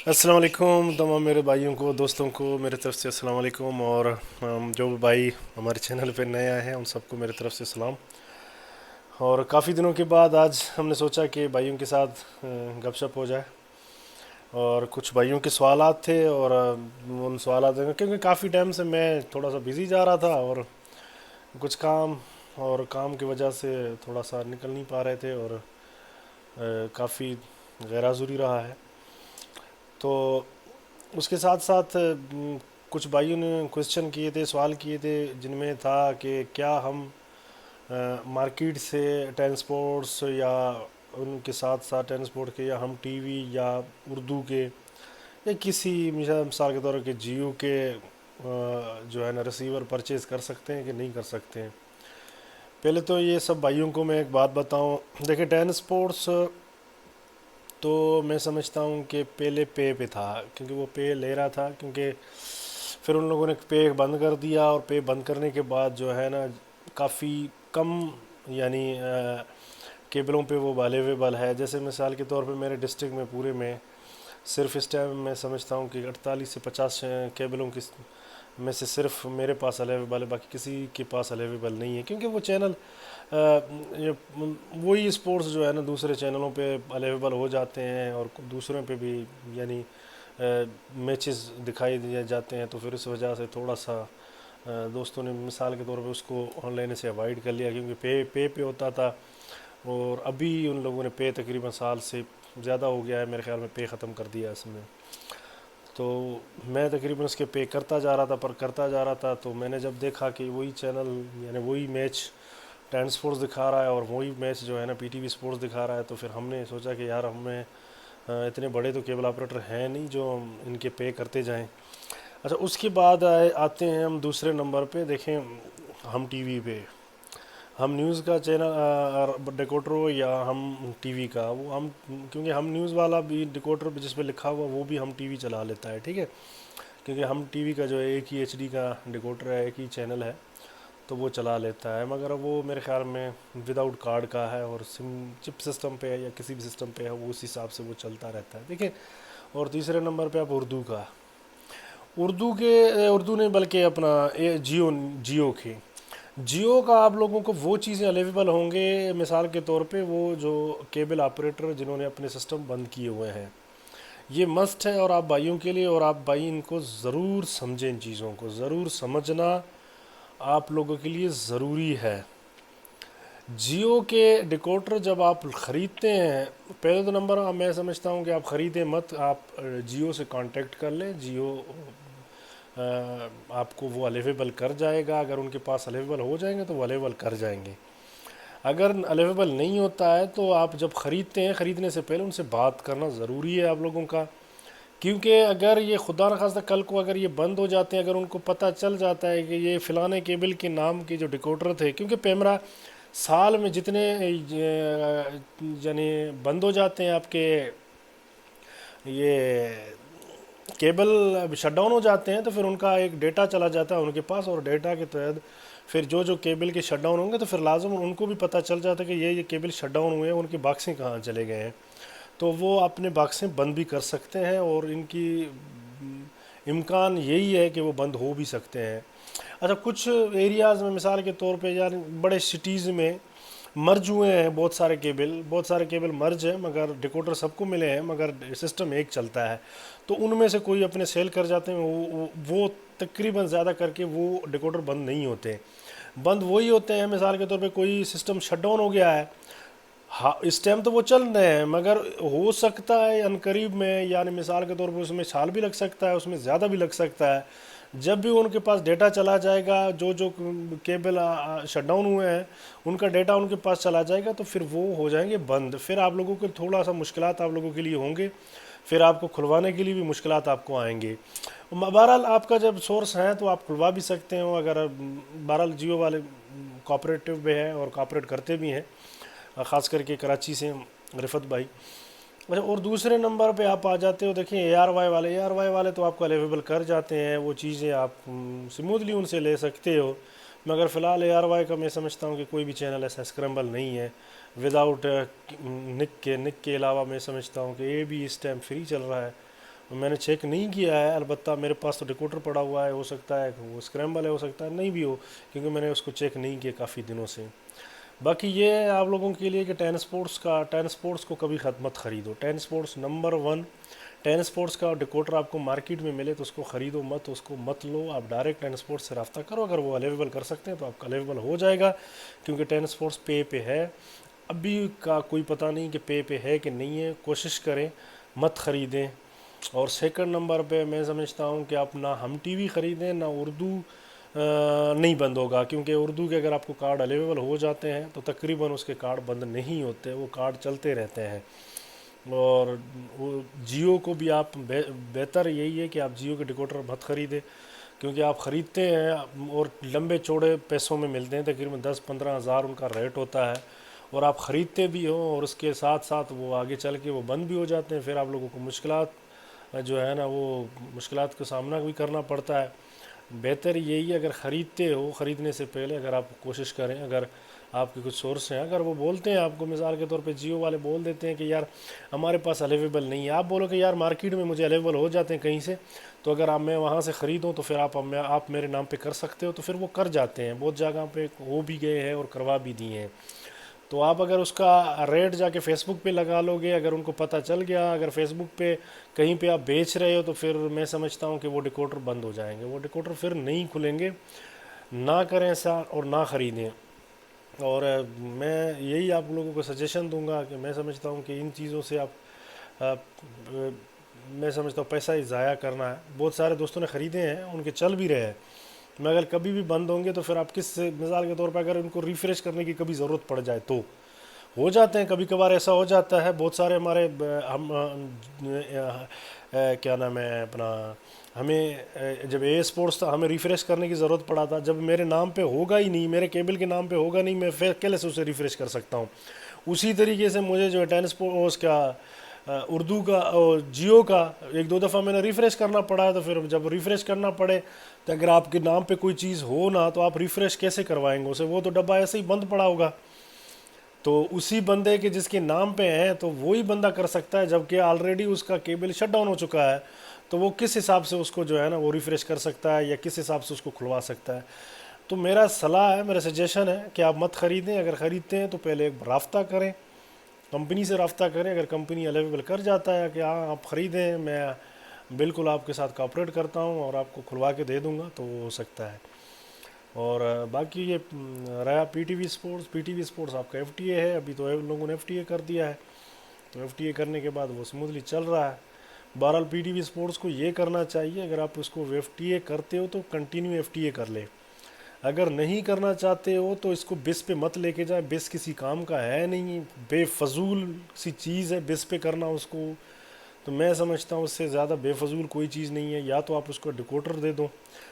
السلام علیکم تمام میرے بھائیوں کو دوستوں کو میرے طرف سے السلام علیکم، اور جو بھائی ہمارے چینل پہ نئے آئے ہیں ان سب کو میرے طرف سے سلام۔ اور کافی دنوں کے بعد آج ہم نے سوچا کہ بھائیوں کے ساتھ گپ شپ ہو جائے، اور کچھ بھائیوں کے سوالات تھے، اور ان سوالات کیونکہ کافی ٹائم سے میں تھوڑا سا بزی جا رہا تھا، اور کچھ کام کی وجہ سے تھوڑا سا نکل نہیں پا رہے تھے، اور کافی غیر حضوری رہا ہے۔ تو اس کے ساتھ ساتھ کچھ بھائیوں نے کوشچن کیے تھے، سوال کیے تھے، جن میں تھا کہ کیا ہم مارکیٹ سے ٹرانسپورٹس یا ان کے ساتھ ساتھ ٹرانسپورٹ کے، یا ہم ٹی وی یا اردو کے، یا کسی مثال کے طور پر کہ جیو کے جو ہے نا ریسیور پرچیز کر سکتے ہیں کہ نہیں کر سکتے ہیں۔ پہلے تو یہ سب بھائیوں کو میں ایک بات بتاؤں، دیکھیں ٹرانسپورٹس تو میں سمجھتا ہوں کہ پہلے پے تھا، کیونکہ وہ پے لے رہا تھا، کیونکہ پھر ان لوگوں نے پے بند کر دیا، اور پے بند کرنے کے بعد جو ہے نا کافی کم، یعنی کیبلوں پہ وہ اویلیبل ہے۔ جیسے مثال کے طور پہ میرے ڈسٹرکٹ میں پورے میں صرف اس ٹائم میں سمجھتا ہوں کہ 48 سے 50 کیبلوں کی میں سے صرف میرے پاس اویلیبل ہے، باقی کسی کے پاس اویلیبل نہیں ہے، کیونکہ وہ چینل وہی اسپورٹس جو ہے نا دوسرے چینلوں پہ اویلیبل ہو جاتے ہیں، اور دوسروں پہ بھی یعنی میچز دکھائی دیے جاتے ہیں، تو پھر اس وجہ سے تھوڑا سا دوستوں نے مثال کے طور پہ اس کو آن لائن سے اوائڈ کر لیا، کیونکہ پے ہوتا تھا، اور ابھی ان لوگوں نے پے تقریباً سال سے زیادہ ہو گیا ہے میرے خیال میں، پے ختم کر دیا اس میں۔ تو میں تقریباً اس کے پے کرتا جا رہا تھا، تو میں نے جب دیکھا کہ وہی چینل یعنی وہی میچ ٹین سپورٹس دکھا رہا ہے، اور وہی میچ جو ہے نا پی ٹی وی سپورٹس دکھا رہا ہے، تو پھر ہم نے سوچا کہ یار ہمیں اتنے بڑے تو کیبل آپریٹر ہیں نہیں جو ان کے پے کرتے جائیں۔ اچھا، اس کے بعد آتے ہیں ہم دوسرے نمبر پہ، دیکھیں ہم ٹی وی پہ، ہم نیوز کا چینل ڈیکوڈر ہو یا ہم ٹی وی کا، وہ ہم کیونکہ ہم نیوز والا بھی ڈیکوڈر پہ جس پہ لکھا ہوا وہ بھی ہم ٹی وی چلا لیتا ہے، ٹھیک ہے، کیونکہ ہم ٹی وی کا جو ہے ایک ہی ایچ ڈی کا ڈیکوڈر ہے، ایک ہی چینل ہے، تو وہ چلا لیتا ہے، مگر وہ میرے خیال میں وداؤٹ کارڈ کا ہے، اور چپ سسٹم پہ ہے یا کسی بھی سسٹم پہ ہے، وہ اس حساب سے وہ چلتا رہتا ہے، دیکھیں۔ اور تیسرے نمبر پہ آپ اردو نے بلکہ اپنا جیو کے جیو کا آپ لوگوں کو وہ چیزیں اویلیبل ہوں گے، مثال کے طور پہ وہ جو کیبل آپریٹر جنہوں نے اپنے سسٹم بند کیے ہوئے ہیں، یہ مسٹ ہے، اور آپ بھائیوں کے لیے، اور آپ بھائی ان کو ضرور سمجھیں، ان چیزوں کو ضرور سمجھنا آپ لوگوں کے لیے ضروری ہے۔ جیو کے ڈیکوڈر جب آپ خریدتے ہیں، پہلے تو نمبر میں سمجھتا ہوں کہ آپ خریدیں مت، آپ جیو سے کانٹیکٹ کر لیں، جیو آپ کو وہ اویلیبل کر جائے گا، اگر ان کے پاس اویلیبل ہو جائیں گے تو وہ اویلیبل کر جائیں گے، اگر اویلیبل نہیں ہوتا ہے تو آپ جب خریدتے ہیں، خریدنے سے پہلے ان سے بات کرنا ضروری ہے آپ لوگوں کا، کیونکہ اگر یہ خدا نخواستہ کل کو اگر یہ بند ہو جاتے ہیں، اگر ان کو پتہ چل جاتا ہے کہ یہ فلانے کیبل کے نام کے جو ڈیکوڈر تھے، کیونکہ پیمرا سال میں جتنے یعنی بند ہو جاتے ہیں آپ کے یہ کیبل شٹ ڈاؤن ہو جاتے ہیں، تو پھر ان کا ایک ڈیٹا چلا جاتا ہے ان کے پاس، اور ڈیٹا کے تحت پھر جو کیبل کے شٹ ڈاؤن ہوں گے تو پھر لازم ان کو بھی پتہ چل جاتا ہے کہ یہ کیبل شٹ ڈاؤن ہوئے ہیں، ان کے باکسیں کہاں چلے گئے ہیں، تو وہ اپنے باکسیں بند بھی کر سکتے ہیں، اور ان کی امکان یہی ہے کہ وہ بند ہو بھی سکتے ہیں۔ اچھا، کچھ ایریاز میں مثال کے طور پہ یار بڑے سٹیز میں مرج ہوئے ہیں بہت سارے کیبل مرج ہیں، مگر ڈیکوڈر سب کو ملے ہیں، مگر سسٹم ایک چلتا ہے، تو ان میں سے کوئی اپنے سیل کر جاتے ہیں، وہ تقریباً زیادہ کر کے وہ ڈیکوڈر بند نہیں ہوتے، بند وہی ہوتے ہیں مثال کے طور پہ کوئی سسٹم شٹ ڈاؤن ہو گیا ہے، ہاں اس ٹائم تو وہ چل رہے ہیں، مگر ہو سکتا ہے عنقریب میں، یعنی مثال کے طور پر اس میں سال بھی لگ سکتا ہے، اس میں زیادہ بھی لگ سکتا ہے، جب بھی ان کے پاس ڈیٹا چلا جائے گا، جو کیبل شٹ ڈاؤن ہوئے ہیں ان کا ڈیٹا ان کے پاس چلا جائے گا، تو پھر وہ ہو جائیں گے بند، پھر آپ لوگوں کو تھوڑا سا مشکلات آپ لوگوں کے لیے ہوں گے، پھر آپ کو کھلوانے کے لیے بھی مشکلات آپ کو آئیں گے۔ بہرحال آپ کا جب سورس ہے تو آپ کھلوا بھی سکتے ہو، اگر بہرحال جیو والے کوآپریٹو بھی ہیں اور کوآپریٹ کرتے بھی ہیں، خاص کر کے کراچی سے رفت بھائی۔ اچھا، اور دوسرے نمبر پہ آپ آ جاتے ہو، دیکھیں اے آر وائی والے تو آپ کو اویلیبل کر جاتے ہیں، وہ چیزیں آپ سموتھلی ان سے لے سکتے ہو، مگر فی الحال اے آر وائی کا میں سمجھتا ہوں کہ کوئی بھی چینل ایسا اسکریمبل نہیں ہے وداؤٹ نک کے علاوہ، میں سمجھتا ہوں کہ یہ بھی اس ٹائم فری چل رہا ہے، میں نے چیک نہیں کیا ہے، البتہ میرے پاس تو ڈیکوڈر پڑا ہوا ہے، ہو سکتا ہے وہ اسکریمبل ہے، ہو سکتا ہے نہیں بھی ہو، کیونکہ میں نے اس کو چیک نہیں کیا کافی دنوں سے۔ باقی یہ ہے آپ لوگوں کے لیے کہ ٹین سپورٹس کو کبھی مت خریدو۔ Ten Sports number 1، Ten Sports کا ڈیکوڈر آپ کو مارکیٹ میں ملے تو اس کو خریدو مت، اس کو مت لو، آپ ڈائریکٹ ٹین سپورٹس سے رابطہ کرو، اگر وہ اویلیبل کر سکتے ہیں تو آپ کا اویلیبل ہو جائے گا، کیونکہ ٹین سپورٹس پے ہے۔ ابھی کا کوئی پتہ نہیں کہ پے ہے کہ نہیں ہے، کوشش کریں مت خریدیں۔ اور سیکنڈ نمبر پہ میں سمجھتا ہوں کہ آپ نہ ہم ٹی وی خریدیں نہ اردو نہیں بند ہوگا، کیونکہ اردو کے اگر آپ کو کارڈ اویلیبل ہو جاتے ہیں تو تقریباً اس کے کارڈ بند نہیں ہوتے، وہ کارڈ چلتے رہتے ہیں۔ اور وہ جیو کو بھی آپ بہتر یہی ہے کہ آپ جیو کے ڈیکوڈر مت خریدیں، کیونکہ آپ خریدتے ہیں اور لمبے چوڑے پیسوں میں ملتے ہیں، تقریباً 10-15 ہزار ان کا ریٹ ہوتا ہے، اور آپ خریدتے بھی ہو اور اس کے ساتھ ساتھ وہ آگے چل کے وہ بند بھی ہو جاتے ہیں، پھر آپ لوگوں کو مشکلات جو ہے نا وہ مشکلات کا سامنا بھی کرنا پڑتا ہے۔ بہتر یہی ہے اگر خریدتے ہو، خریدنے سے پہلے اگر آپ کوشش کریں، اگر آپ کے کچھ سورس ہیں، اگر وہ بولتے ہیں آپ کو، مثال کے طور پہ جیو والے بول دیتے ہیں کہ یار ہمارے پاس اویلیبل نہیں ہے، آپ بولو کہ یار مارکیٹ میں مجھے اویلیبل ہو جاتے ہیں کہیں سے، تو اگر آپ میں وہاں سے خریدوں تو پھر آپ میرے نام پہ کر سکتے ہو، تو پھر وہ کر جاتے ہیں، بہت جگہ پہ ہو بھی گئے ہیں اور کروا بھی دیے ہیں۔ تو آپ اگر اس کا ریٹ جا کے فیس بک پہ لگا لو گے، اگر ان کو پتہ چل گیا، اگر فیس بک پہ کہیں پہ آپ بیچ رہے ہو، تو پھر میں سمجھتا ہوں کہ وہ ڈیکوڈر بند ہو جائیں گے، وہ ڈیکوڈر پھر نہیں کھلیں گے۔ نہ کریں ایسا اور نہ خریدیں۔ اور میں یہی آپ لوگوں کو سجیشن دوں گا کہ میں سمجھتا ہوں کہ ان چیزوں سے میں سمجھتا ہوں پیسہ ہی ضائع کرنا ہے۔ بہت سارے دوستوں نے خریدے ہیں، ان کے چل بھی رہے ہیں، مگر کبھی بھی بند ہوں گے تو پھر آپ کس سے، مثال کے طور پہ اگر ان کو ریفریش کرنے کی کبھی ضرورت پڑ جائے تو ہو جاتے ہیں، کبھی کبھار ایسا ہو جاتا ہے۔ بہت سارے ہمارے ہم کیا نام ہے اپنا، ہمیں جب اے اسپورٹس تھا ہمیں ریفریش کرنے کی ضرورت پڑا تھا، جب میرے نام پہ ہوگا ہی نہیں، میرے کیبل کے نام پہ ہوگا نہیں، میں پھر کیسے سے اسے ریفریش کر سکتا ہوں۔ اسی طریقے سے مجھے جو ہے ٹین سپورٹس کا اردو کا جیو کا ایک دو دفعہ میں نے ریفریش کرنا پڑا ہے، تو پھر جب ریفریش کرنا پڑے تو اگر آپ کے نام پہ کوئی چیز ہو نا تو آپ ریفریش کیسے کروائیں گے اسے، وہ تو ڈبہ ایسے ہی بند پڑا ہوگا۔ تو اسی بندے کے جس کے نام پہ ہیں تو وہی بندہ کر سکتا ہے، جبکہ آلریڈی اس کا کیبل شٹ ڈاؤن ہو چکا ہے، تو وہ کس حساب سے اس کو جو ہے نا وہ ریفریش کر سکتا ہے یا کس حساب سے اس کو کھلوا سکتا ہے۔ تو میرا صلاح ہے، میرا سجیشن ہے کہ آپ مت خریدیں، اگر خریدتے ہیں تو پہلے ایک رابطہ کریں، کمپنی سے رابطہ کریں، اگر کمپنی اویلیبل کر جاتا ہے کہ ہاں آپ خریدیں، میں بالکل آپ کے ساتھ کوآپریٹ کرتا ہوں اور آپ کو کھلوا کے دے دوں گا، تو وہ ہو سکتا ہے۔ اور باقی یہ رہا پی ٹی وی اسپورٹس آپ کا ایف ٹی اے ہے، ابھی تو لوگوں نے ایف ٹی اے کر دیا ہے، تو ایف ٹی اے کرنے کے بعد وہ اسموتھلی چل رہا ہے۔ بہرحال پی ٹی وی اسپورٹس کو یہ کرنا چاہیے، اگر آپ اس کو ایف ٹی اے کرتے ہو تو کنٹینیو ایف ٹی اے کر لے، اگر نہیں کرنا چاہتے ہو تو اس کو بس پہ مت لے کے جائیں، بس کسی کام کا ہے نہیں، بے فضول سی چیز ہے بس پہ کرنا اس کو، تو میں سمجھتا ہوں اس سے زیادہ بے فضول کوئی چیز نہیں ہے۔ یا تو آپ اس کو ڈیکوڈر دے دو،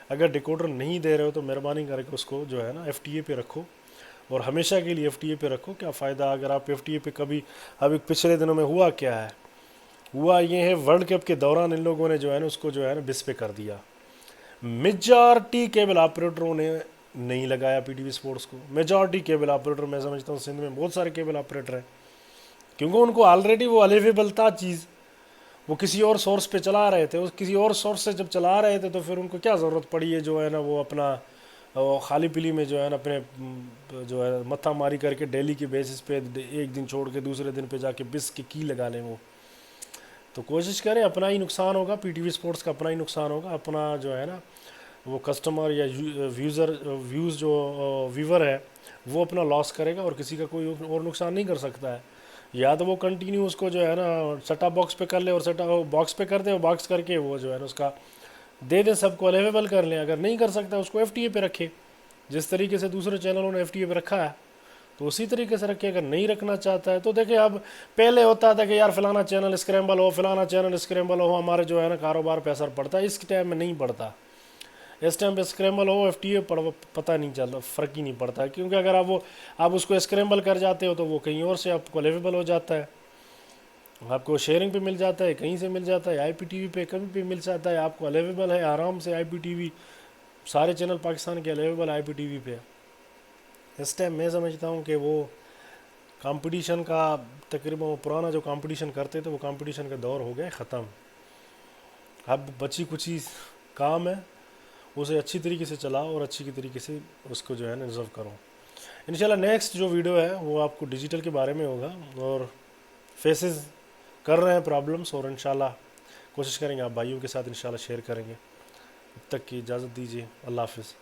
اگر ڈیکوڈر نہیں دے رہے ہو تو مہربانی کر کے اس کو جو ہے نا ایف ٹی اے پہ رکھو، اور ہمیشہ کے لیے ایف ٹی اے پہ رکھو۔ کیا فائدہ اگر آپ ایف ٹی اے پہ کبھی، ابھی پچھلے دنوں میں ہوا کیا ہے، ہوا یہ ہے ورلڈ کپ کے دوران ان لوگوں نے جو ہے نا اس کو جو ہے نا بس پہ کر دیا، میجارٹی کیبل آپریٹروں نے نہیں لگایا پی ٹی وی اسپورٹس کو، میجارٹی کیبل آپریٹر، میں سمجھتا ہوں سندھ میں بہت سارے کیبل آپریٹر ہیں، کیونکہ ان کو آلریڈی وہ اویلیبل تھا چیز، وہ کسی اور سورس پہ چلا رہے تھے، کسی اور سورس سے جب چلا رہے تھے تو پھر ان کو کیا ضرورت پڑی ہے جو ہے نا وہ اپنا خالی پلی میں جو ہے نا اپنے جو ہے متھا ماری کر کے ڈیلی کے بیسس پہ ایک دن چھوڑ کے دوسرے دن پہ جا کے بس کی لگا لیں وہ۔ تو کوشش کریں، اپنا ہی نقصان ہوگا، پی ٹی وی اسپورٹس کا اپنا ہی نقصان ہوگا، اپنا جو ہے نا وہ کسٹمر یا ویور ہے وہ اپنا لاس کرے گا، اور کسی کا کوئی اور نقصان نہیں کر سکتا ہے۔ یا تو وہ کنٹینیو اس کو جو ہے نا سیٹ اپ باکس پہ کر لے، اور سیٹ اپ باکس پہ کر دے، اور باکس کر کے وہ جو ہے نا اس کا دے دیں، سب کو اویلیبل کر لیں۔ اگر نہیں کر سکتا اس کو ایف ٹی اے پہ رکھے، جس طریقے سے دوسرے چینلوں نے ایف ٹی اے پہ رکھا ہے تو اسی طریقے سے رکھے۔ اگر نہیں رکھنا چاہتا ہے تو دیکھیں، اب پہلے ہوتا تھا کہ یار فلانا چینل اسکریمبل ہو، فلانا چینل اسکریمبل ہو، ہمارے جو ہے نا کاروبار پہ اثر پڑتا ہے، اس ٹائم میں نہیں پڑتا، اس ٹائم پہ اسکریمبل ہو ایف ٹی اے پتہ نہیں چلتا، فرق ہی نہیں پڑتا، کیونکہ اگر آپ اس کو اسکریمبل کر جاتے ہو تو وہ کہیں اور سے آپ کو اویلیبل ہو جاتا ہے، آپ کو شیئرنگ پہ مل جاتا ہے، کہیں سے مل جاتا ہے، آئی پی ٹی وی پہ کبھی پہ مل جاتا ہے، آپ کو اویلیبل ہے آرام سے۔ آئی پی ٹی وی سارے چینل پاکستان کے اویلیبل آئی پی ٹی وی پہ۔ اس ٹائم میں سمجھتا ہوں کہ وہ کمپٹیشن کا تقریباً وہ پرانا جو کمپٹیشن کرتے تھے وہ کمپٹیشن کا دور ہو گیا ختم۔ اب بچی کچی کام ہے اسے اچھی طریقے سے چلاؤ اور اچھی طریقے سے اس کو جو ہے نا ریزرو کرو. انشاءاللہ نیکسٹ جو ویڈیو ہے وہ آپ کو ڈیجیٹل کے بارے میں ہوگا اور فیسز کر رہے ہیں پرابلمس, اور انشاءاللہ کوشش کریں گے آپ بھائیوں کے ساتھ انشاءاللہ شیئر کریں گے. اب تک کی اجازت دیجیے, اللہ حافظ.